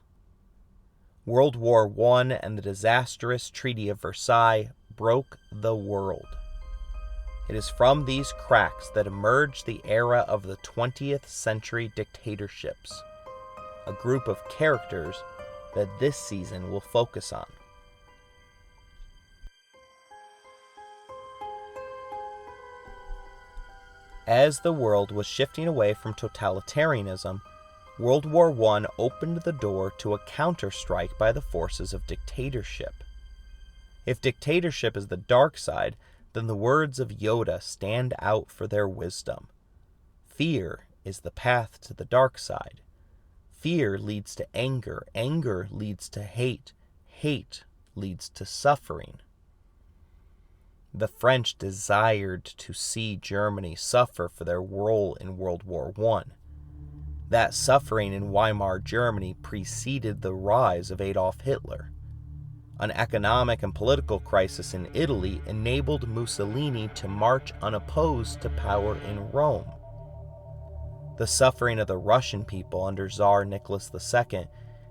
World War I and the disastrous Treaty of Versailles broke the world. It is from these cracks that emerged the era of the 20th century dictatorships, a group of characters that this season will focus on. As the world was shifting away from totalitarianism, World War I opened the door to a counterstrike by the forces of dictatorship. If dictatorship is the dark side, then the words of Yoda stand out for their wisdom. Fear is the path to the dark side. Fear leads to anger. Anger leads to hate. Hate leads to suffering. The French desired to see Germany suffer for their role in World War I. That suffering in Weimar Germany preceded the rise of Adolf Hitler. An economic and political crisis in Italy enabled Mussolini to march unopposed to power in Rome. The suffering of the Russian people under Tsar Nicholas II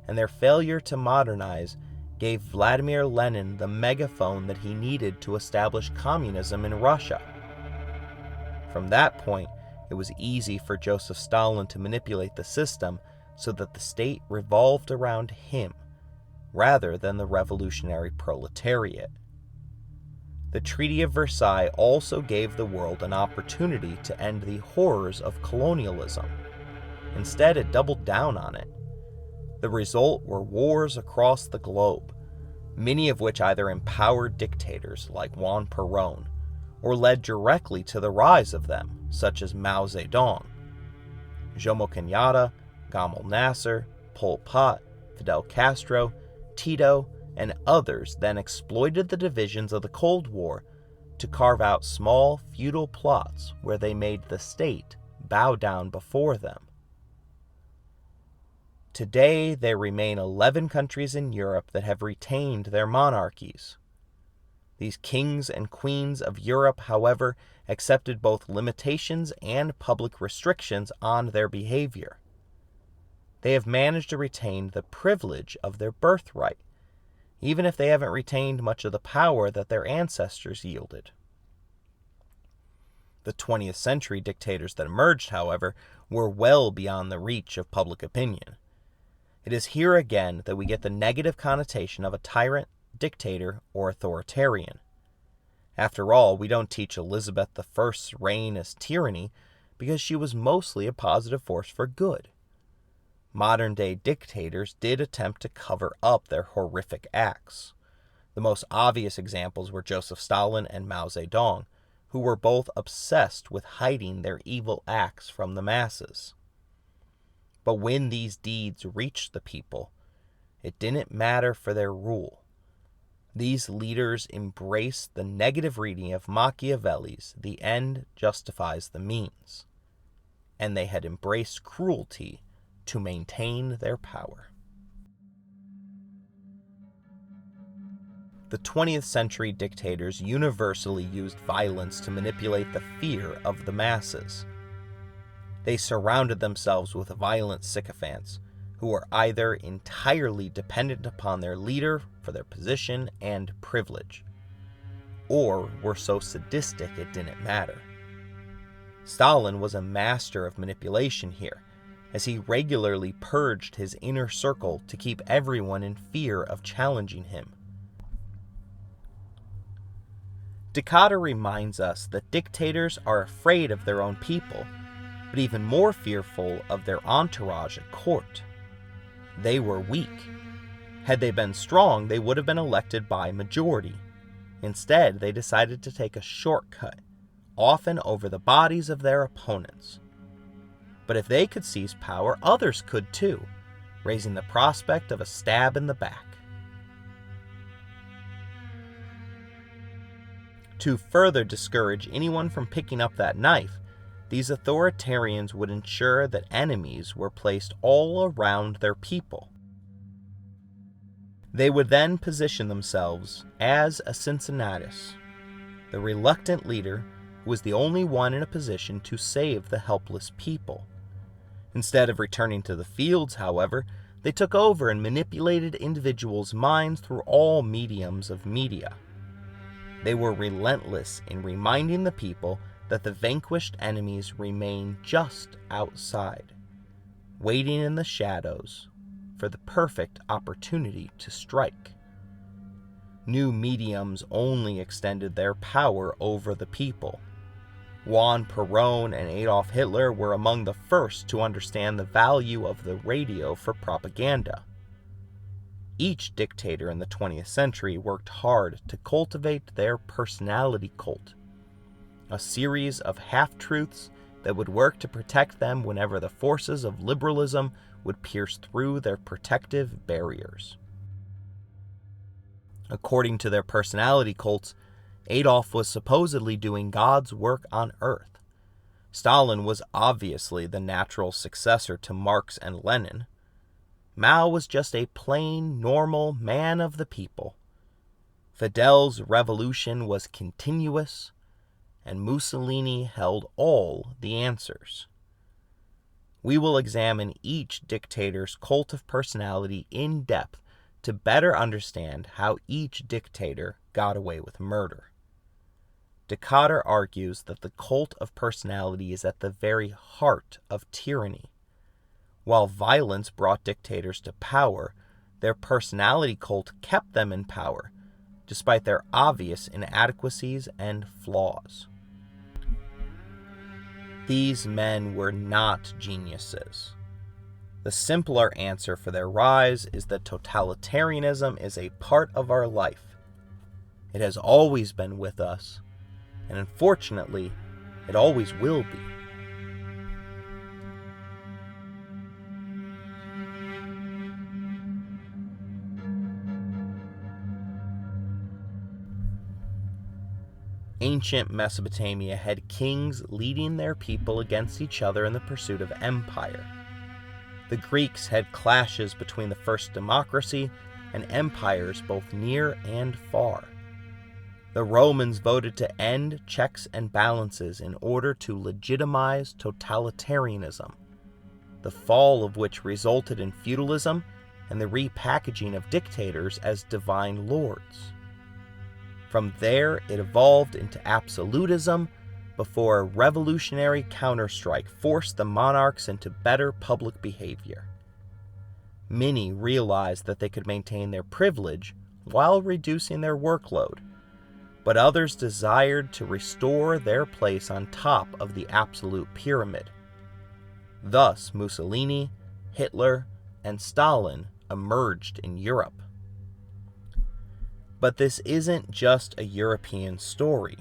and their failure to modernize gave Vladimir Lenin the megaphone that he needed to establish communism in Russia. From that point, it was easy for Joseph Stalin to manipulate the system so that the state revolved around him, rather than the revolutionary proletariat. The Treaty of Versailles also gave the world an opportunity to end the horrors of colonialism. Instead, it doubled down on it. The result were wars across the globe, many of which either empowered dictators like Juan Perón or led directly to the rise of them, such as Mao Zedong. Jomo Kenyatta, Gamal Nasser, Pol Pot, Fidel Castro, Tito, and others then exploited the divisions of the Cold War to carve out small feudal plots where they made the state bow down before them. Today, there remain 11 countries in Europe that have retained their monarchies. These kings and queens of Europe, however, accepted both limitations and public restrictions on their behavior. They have managed to retain the privilege of their birthright, even if they haven't retained much of the power that their ancestors yielded. The 20th century dictators that emerged, however, were well beyond the reach of public opinion. It is here again that we get the negative connotation of a tyrant, dictator, or authoritarian. After all, we don't teach Elizabeth I's reign as tyranny because she was mostly a positive force for good. Modern-day dictators did attempt to cover up their horrific acts. The most obvious examples were Joseph Stalin and Mao Zedong, who were both obsessed with hiding their evil acts from the masses. But when these deeds reached the people, it didn't matter for their rule. These leaders embraced the negative reading of Machiavelli's "the end justifies the means," and they had embraced cruelty to maintain their power. The 20th century dictators universally used violence to manipulate the fear of the masses. They surrounded themselves with violent sycophants, who were either entirely dependent upon their leader for their position and privilege, or were so sadistic it didn't matter. Stalin was a master of manipulation here, as he regularly purged his inner circle to keep everyone in fear of challenging him. Dictator reminds us that dictators are afraid of their own people, but even more fearful of their entourage at court. They were weak. Had they been strong, they would have been elected by majority. Instead, they decided to take a shortcut, often over the bodies of their opponents. But if they could seize power, others could too, raising the prospect of a stab in the back. To further discourage anyone from picking up that knife, these authoritarians would ensure that enemies were placed all around their people. They would then position themselves as a Cincinnatus, the reluctant leader who was the only one in a position to save the helpless people. Instead of returning to the fields, however, they took over and manipulated individuals' minds through all mediums of media. They were relentless in reminding the people that the vanquished enemies remain just outside, waiting in the shadows for the perfect opportunity to strike. New mediums only extended their power over the people. Juan Perón and Adolf Hitler were among the first to understand the value of the radio for propaganda. Each dictator in the 20th century worked hard to cultivate their personality cult, a series of half-truths that would work to protect them whenever the forces of liberalism would pierce through their protective barriers. According to their personality cults, Adolf was supposedly doing God's work on earth. Stalin was obviously the natural successor to Marx and Lenin. Mao was just a plain, normal man of the people. Fidel's revolution was continuous, and Mussolini held all the answers. We will examine each dictator's cult of personality in depth to better understand how each dictator got away with murder. Dictator argues that the cult of personality is at the very heart of tyranny. While violence brought dictators to power, their personality cult kept them in power, despite their obvious inadequacies and flaws. These men were not geniuses. The simpler answer for their rise is that totalitarianism is a part of our life. It has always been with us, and unfortunately, it always will be. Ancient Mesopotamia had kings leading their people against each other in the pursuit of empire. The Greeks had clashes between the first democracy and empires both near and far. The Romans voted to end checks and balances in order to legitimize totalitarianism, the fall of which resulted in feudalism and the repackaging of dictators as divine lords. From there, it evolved into absolutism before a revolutionary counterstrike forced the monarchs into better public behavior. Many realized that they could maintain their privilege while reducing their workload, but others desired to restore their place on top of the absolute pyramid. Thus, Mussolini, Hitler, and Stalin emerged in Europe. But this isn't just a European story.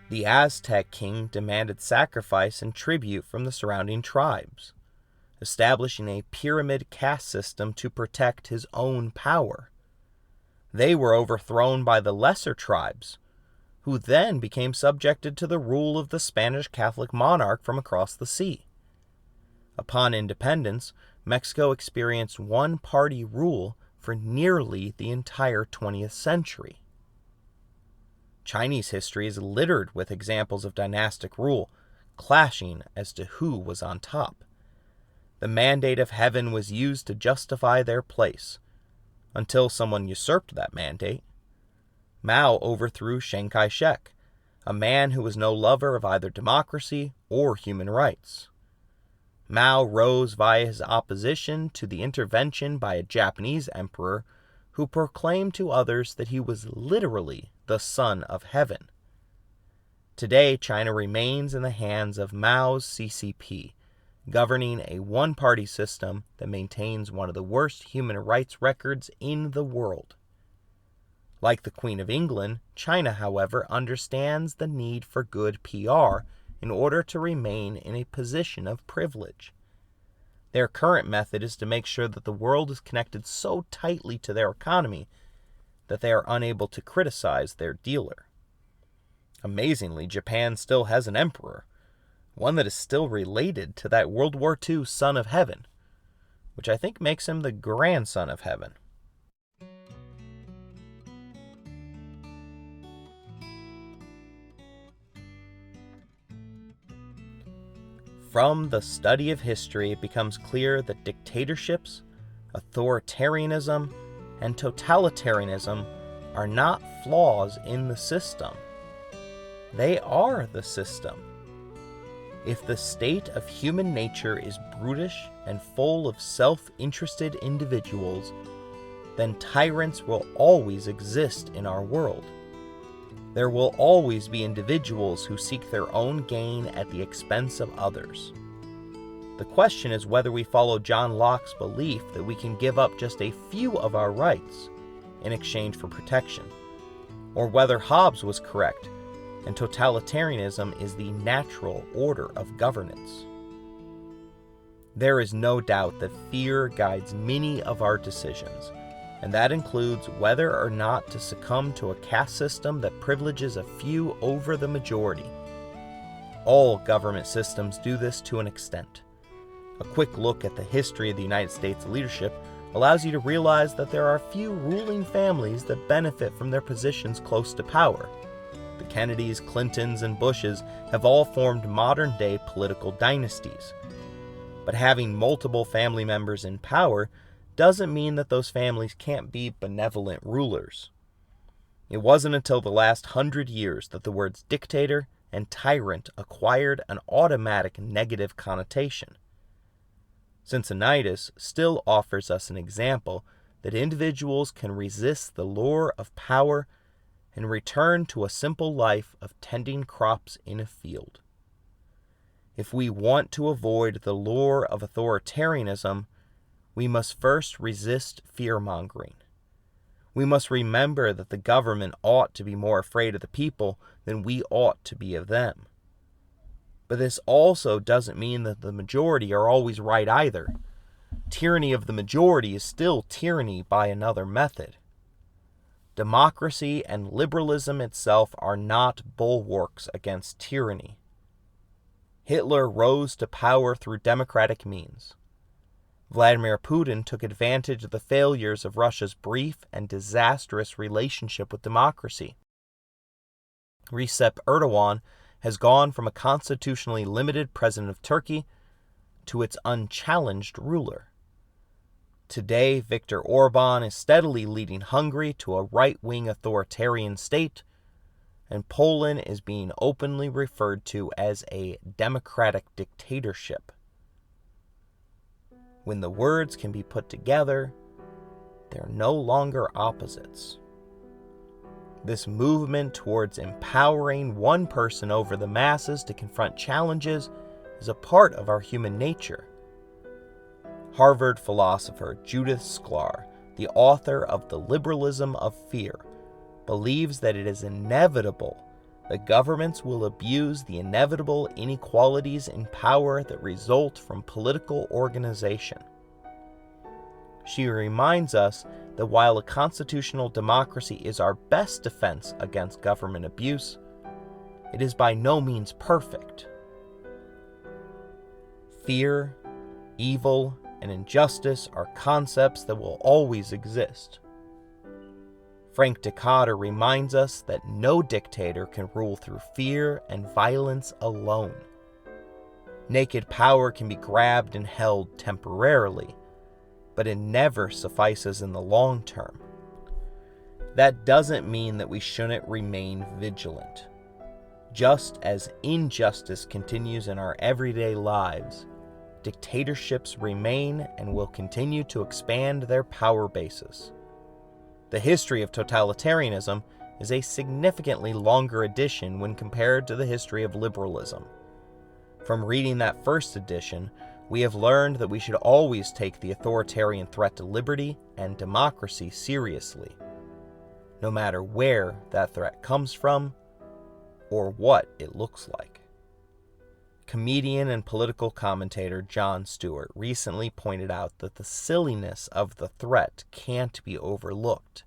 The Aztec king demanded sacrifice and tribute from the surrounding tribes, establishing a pyramid caste system to protect his own power. They were overthrown by the lesser tribes, who then became subjected to the rule of the Spanish Catholic monarch from across the sea. Upon independence, Mexico experienced one-party rule for nearly the entire 20th century. Chinese history is littered with examples of dynastic rule, clashing as to who was on top. The mandate of heaven was used to justify their place, until someone usurped that mandate. Mao overthrew Chiang Kai-shek, a man who was no lover of either democracy or human rights. Mao rose via his opposition to the intervention by a Japanese emperor who proclaimed to others that he was literally the son of heaven. Today, China remains in the hands of Mao's CCP, governing a one-party system that maintains one of the worst human rights records in the world. Like the Queen of England, China, however, understands the need for good PR in order to remain in a position of privilege. Their current method is to make sure that the world is connected so tightly to their economy that they are unable to criticize their dealer. Amazingly, Japan still has an emperor, one that is still related to that World War II son of heaven, which I think makes him the grandson of heaven. From the study of history, it becomes clear that dictatorships, authoritarianism, and totalitarianism are not flaws in the system. They are the system. If the state of human nature is brutish and full of self-interested individuals, then tyrants will always exist in our world. There will always be individuals who seek their own gain at the expense of others. The question is whether we follow John Locke's belief that we can give up just a few of our rights in exchange for protection, or whether Hobbes was correct and totalitarianism is the natural order of governance. There is no doubt that fear guides many of our decisions, and that includes whether or not to succumb to a caste system that privileges a few over the majority. All government systems do this to an extent. A quick look at the history of the United States leadership allows you to realize that there are few ruling families that benefit from their positions close to power. The Kennedys, Clintons, and Bushes have all formed modern-day political dynasties. But having multiple family members in power doesn't mean that those families can't be benevolent rulers. It wasn't until the last 100 years that the words dictator and tyrant acquired an automatic negative connotation. Cincinnatus still offers us an example that individuals can resist the lure of power and return to a simple life of tending crops in a field. If we want to avoid the lure of authoritarianism, we must first resist fear-mongering. We must remember that the government ought to be more afraid of the people than we ought to be of them. But this also doesn't mean that the majority are always right either. Tyranny of the majority is still tyranny by another method. Democracy and liberalism itself are not bulwarks against tyranny. Hitler rose to power through democratic means. Vladimir Putin took advantage of the failures of Russia's brief and disastrous relationship with democracy. Recep Erdogan has gone from a constitutionally limited president of Turkey to its unchallenged ruler. Today, Viktor Orban is steadily leading Hungary to a right-wing authoritarian state, and Poland is being openly referred to as a democratic dictatorship. When the words can be put together, they're no longer opposites. This movement towards empowering one person over the masses to confront challenges is a part of our human nature. Harvard philosopher Judith Sklar, the author of The Liberalism of Fear, believes that it is inevitable that governments will abuse the inevitable inequalities in power that result from political organization. She reminds us that while a constitutional democracy is our best defense against government abuse, it is by no means perfect. Fear, evil, and injustice are concepts that will always exist. Frank Decatur reminds us that no dictator can rule through fear and violence alone. Naked power can be grabbed and held temporarily, but it never suffices in the long term. That doesn't mean that we shouldn't remain vigilant. Just as injustice continues in our everyday lives, dictatorships remain and will continue to expand their power bases. The history of totalitarianism is a significantly longer edition when compared to the history of liberalism. From reading that first edition, we have learned that we should always take the authoritarian threat to liberty and democracy seriously, no matter where that threat comes from or what it looks like. Comedian and political commentator Jon Stewart recently pointed out that the silliness of the threat can't be overlooked.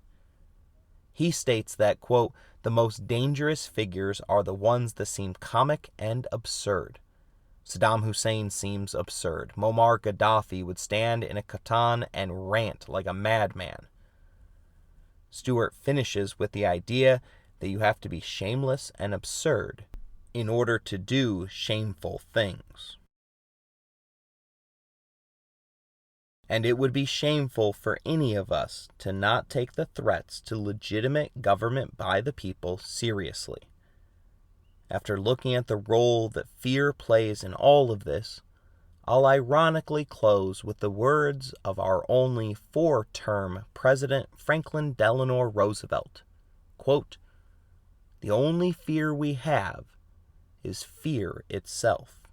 He states that, quote, "the most dangerous figures are the ones that seem comic and absurd. Saddam Hussein seems absurd. Muammar Gaddafi would stand in a kaftan and rant like a madman." Stewart finishes with the idea that you have to be shameless and absurd in order to do shameful things. And it would be shameful for any of us to not take the threats to legitimate government by the people seriously. After looking at the role that fear plays in all of this, I'll ironically close with the words of our only 4-term President Franklin Delano Roosevelt. Quote, "The only fear we have is fear itself."